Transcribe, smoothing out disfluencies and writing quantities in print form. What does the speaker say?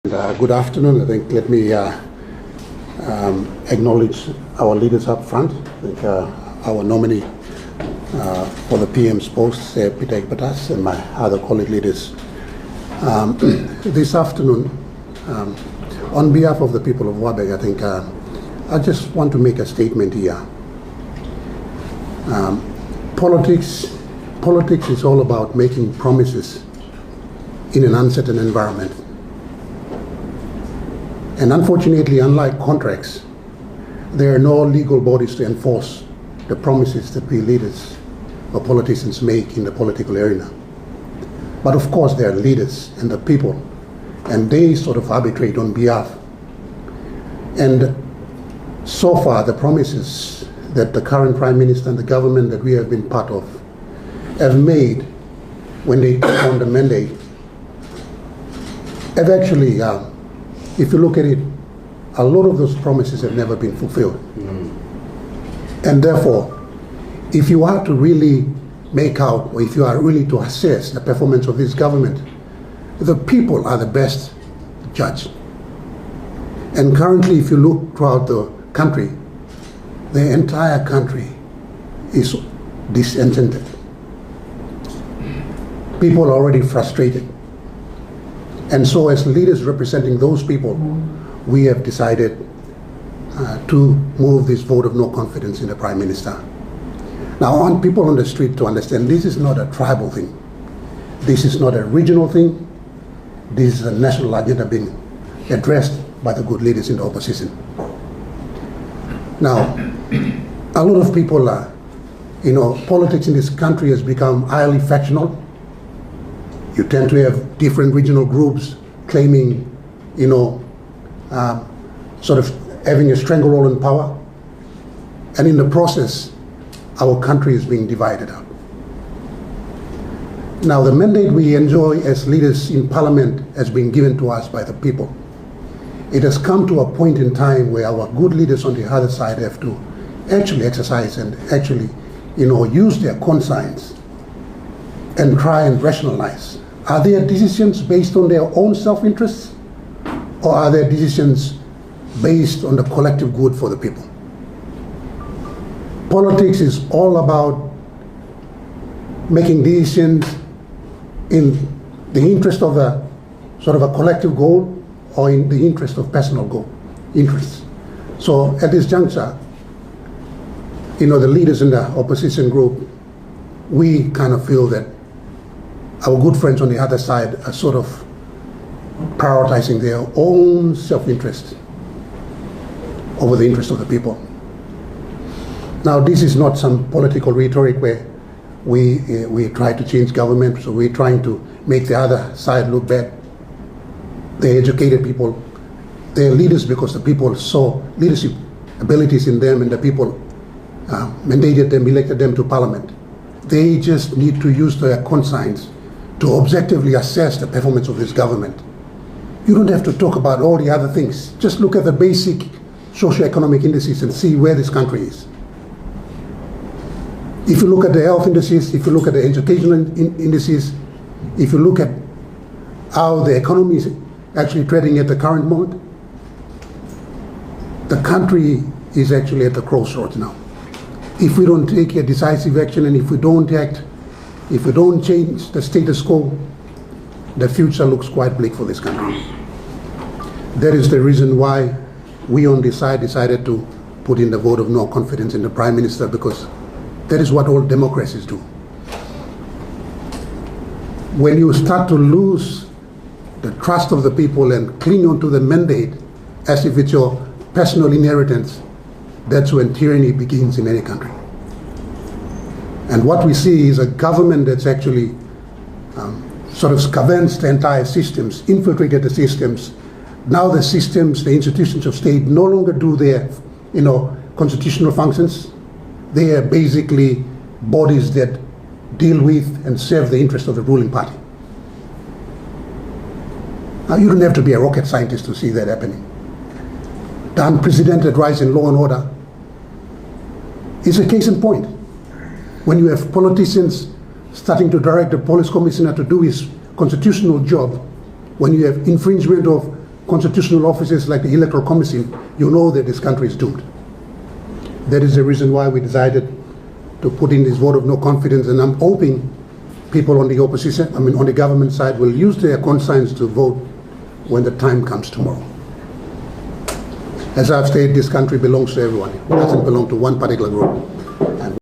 Good afternoon. I think let me acknowledge our leaders up front. I think our nominee for the PM's post, Peter Ikbatas, and my other colleague leaders. This afternoon, on behalf of the people of Wabag, I think I just want to make a statement here. Politics is all about making promises in an uncertain environment. And unfortunately, unlike contracts, there are no legal bodies to enforce the promises that we leaders or politicians make in the political arena. But of course, there are leaders and the people, and they sort of arbitrate on behalf. And so far, the promises that the current Prime Minister and the government that we have been part of have made when they took on the mandate have actually, if you look at it, a lot of those promises have never been fulfilled. And therefore, if you are to really make out, or if you are really to assess the performance of this government, the people are the best judge. And currently, if you look throughout the country, the entire country is disenchanted. People are already frustrated. And so as leaders representing those people, we have decided to move this vote of no confidence in the Prime Minister. Now, I want people on the street to understand this is not a tribal thing. This is not a regional thing. This is a national agenda being addressed by the good leaders in the opposition. Now, a lot of people are, politics in this country has become highly factional. You tend to have different regional groups claiming, sort of having a stranglehold in power. And in the process, our country is being divided up. Now, the mandate we enjoy as leaders in Parliament has been given to us by the people. It has come to a point in time where our good leaders on the other side have to actually exercise and actually, use their conscience and try and rationalize. Are their decisions based on their own self-interest, or are their decisions based on the collective good for the people? Politics is all about making decisions in the interest of a sort of a collective goal or in the interest of personal interests. So at this juncture, the leaders in the opposition group, we kind of feel that our good friends on the other side are sort of prioritizing their own self-interest over the interest of the people. Now, this is not some political rhetoric where we try to change government, so we're trying to make the other side look bad. They're educated people. They're leaders because the people saw leadership abilities in them, and the people mandated them, elected them to Parliament. They just need to use their conscience to objectively assess the performance of this government. You don't have to talk about all the other things. Just look at the basic socio-economic indices and see where this country is. If you look at the health indices, if you look at the educational indices, if you look at how the economy is actually trading at the current moment, the country is actually at the crossroads now. If we don't take a decisive action and if we don't act, if we don't change the status quo, the future looks quite bleak for this country. That is the reason why we on this side decided to put in the vote of no confidence in the Prime Minister, because that is what all democracies do. When you start to lose the trust of the people and cling onto the mandate as if it's your personal inheritance, that's when tyranny begins in any country. And what we see is a government that's actually sort of scavenged the entire systems, infiltrated the systems. Now the systems, the institutions of state no longer do their, constitutional functions. They are basically bodies that deal with and serve the interest of the ruling party. Now, you don't have to be a rocket scientist to see that happening. The unprecedented rise in law and order is a case in point. When you have politicians starting to direct the police commissioner to do his constitutional job, when you have infringement of constitutional offices like the Electoral Commission, you know that this country is doomed. That is the reason why we decided to put in this vote of no confidence, and I'm hoping people on the opposition, on the government side, will use their conscience to vote when the time comes tomorrow. As I've stated, this country belongs to everyone. It doesn't belong to one particular group.